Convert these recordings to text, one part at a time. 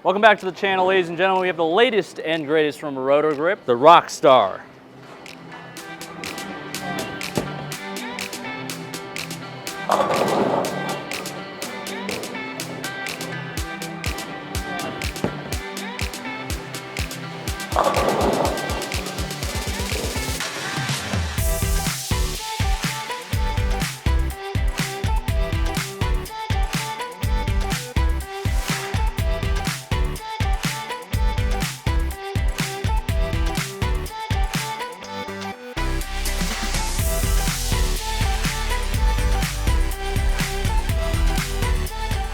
Welcome back to the channel, ladies and gentlemen. We have the latest and greatest from Rotor Grip, the Rockstar.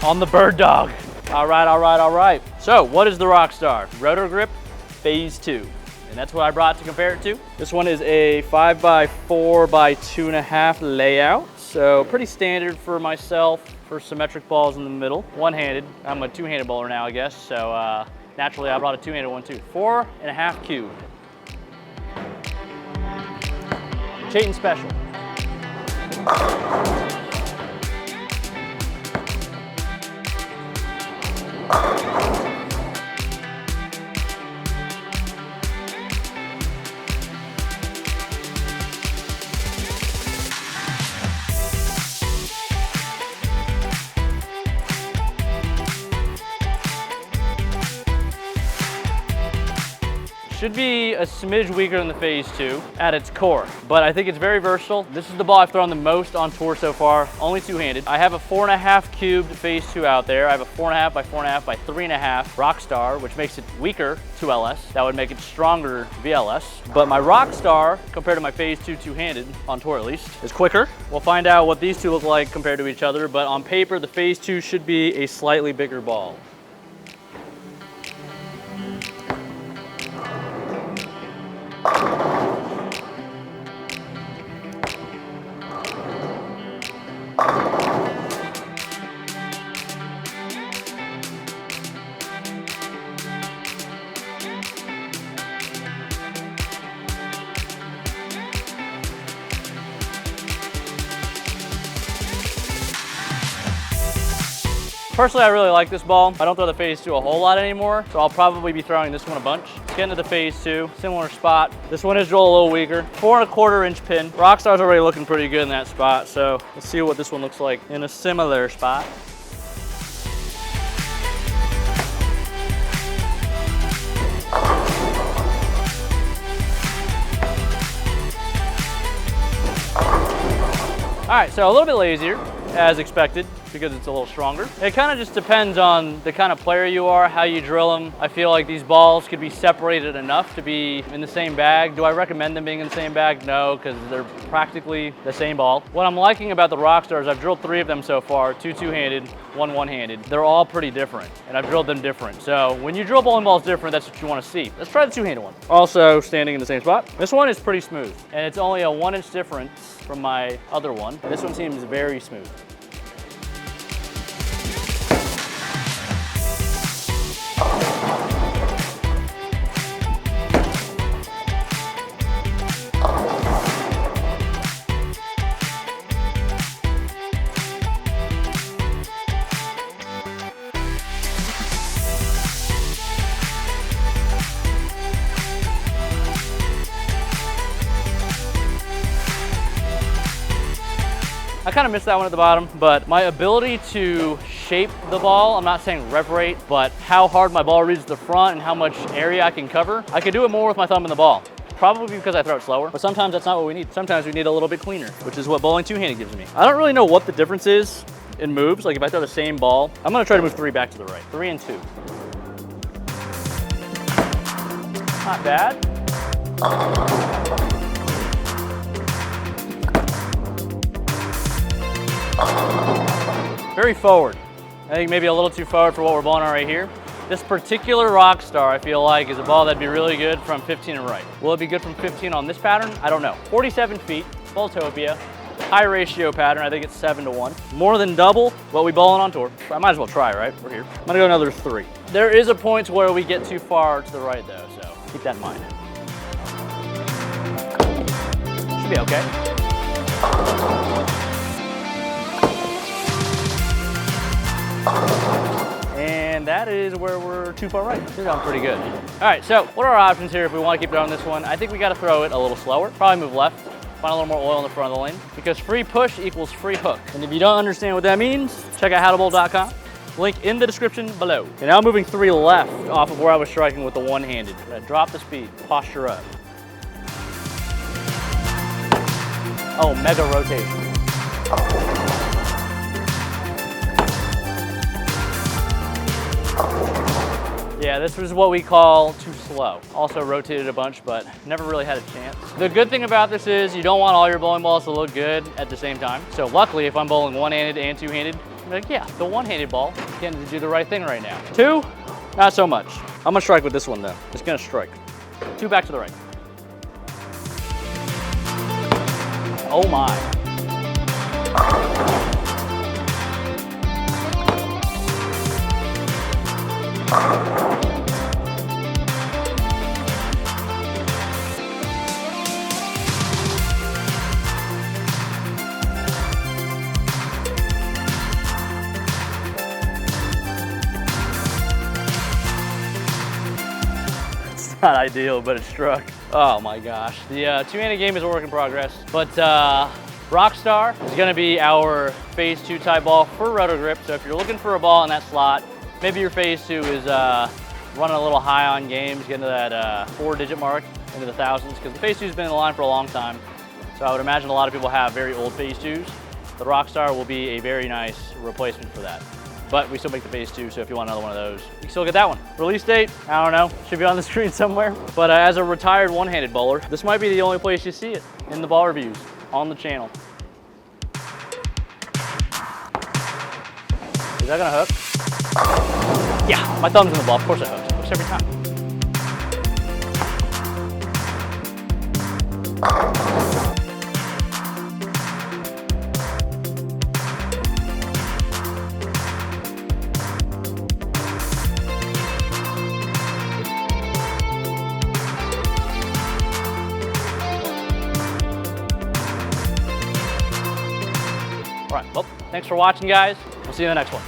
On the bird dog. All right. So what is the Rockstar? Rotor Grip Phaze 2. And that's what I brought to compare it to. This one is a 5x4 by 2.5 layout. So pretty standard for myself for symmetric balls in the middle. One-handed. I'm a two-handed bowler now, I guess. So naturally I brought a two-handed one too. 4.5 cube. Chaitin Special. Should be a smidge weaker than the Phaze 2 at its core, but I think it's very versatile. This is the ball I've thrown the most on tour so far, only two-handed. I have a 4.5 cubed Phaze 2 out there. I have a 4.5 by 4.5 by 3.5 Rockstar, which makes it weaker 2LS. That would make it stronger VLS. But my Rockstar, compared to my Phaze 2 two-handed, on tour at least, is quicker. We'll find out what these two look like compared to each other, but on paper, the Phaze 2 should be a slightly bigger ball. Personally, I really like this ball. I don't throw the Phaze 2 a whole lot anymore, so I'll probably be throwing this one a bunch. Let's get into the Phaze 2, similar spot. This one is drilled a little weaker. 4.25 inch pin. Rockstar's already looking pretty good in that spot, so let's see what this one looks like in a similar spot. All right, so a little bit lazier, as expected, because it's a little stronger. It kind of just depends on the kind of player you are, how you drill them. I feel like these balls could be separated enough to be in the same bag. Do I recommend them being in the same bag? No, because they're practically the same ball. What I'm liking about the Rockstars, I've drilled 3 of them so far, 2 two-handed, 1 one-handed. They're all pretty different, and I've drilled them different. So when you drill bowling balls different, that's what you want to see. Let's try the two-handed one. Also standing in the same spot. This one is pretty smooth, and it's only a 1 inch difference from my other one. This one seems very smooth. I kind of missed that one at the bottom, but my ability to shape the ball, I'm not saying rev rate, but how hard my ball reaches the front and how much area I can cover, I can do it more with my thumb in the ball. Probably because I throw it slower, but sometimes that's not what we need. Sometimes we need a little bit cleaner, which is what bowling two-handed gives me. I don't really know what the difference is in moves. Like if I throw the same ball, I'm gonna try to move 3 back to the right. 3 and 2. Not bad. Very forward. I think maybe a little too forward for what we're bowling on right here. This particular Rockstar, I feel like, is a ball that'd be really good from 15 and right. Will it be good from 15 on this pattern? I don't know. 47 feet, Fulltopia, high ratio pattern. I think it's 7-to-1. More than double what we bowling on tour. I might as well try, right? We're here. I'm gonna go another 3. There is a point where we get too far to the right though, so keep that in mind. Should be okay. And that is where we're too far right. We're going pretty good. All right, so what are our options here if we want to keep throwing this one? I think we got to throw it a little slower, probably move left, find a little more oil in the front of the lane, because free push equals free hook. And if you don't understand what that means, check out howtobowl.com. Link in the description below. And now I'm moving 3 left off of where I was striking with the one-handed. Drop the speed, posture up. Oh, mega rotation. Yeah, this was what we call too slow. Also rotated a bunch, but never really had a chance. The good thing about this is you don't want all your bowling balls to look good at the same time. So luckily, if I'm bowling one-handed and two-handed, I'm like, yeah, the one-handed ball can do the right thing right now. 2, not so much. I'm gonna strike with this one though. It's gonna strike. 2 back to the right. Oh my. It's not ideal, but it struck. Oh my gosh. The two-handed game is a work in progress, but Rockstar is gonna be our Phase 2 type ball for roto grip. So if you're looking for a ball in that slot, maybe your Phase 2 is running a little high on games, getting to that 4-digit mark into the thousands, because the Phase 2 has been in the line for a long time. So I would imagine a lot of people have very old Phase 2s. The Rockstar will be a very nice replacement for that. But we still make the Phase 2, so if you want another one of those, you can still get that one. Release date, I don't know, should be on the screen somewhere. But as a retired one-handed bowler, this might be the only place you see it, in the ball reviews, on the channel. Is that gonna hook? Yeah, my thumb's in the ball, of course it hooks. It hooks every time. All right, well, thanks for watching, guys. We'll see you in the next one.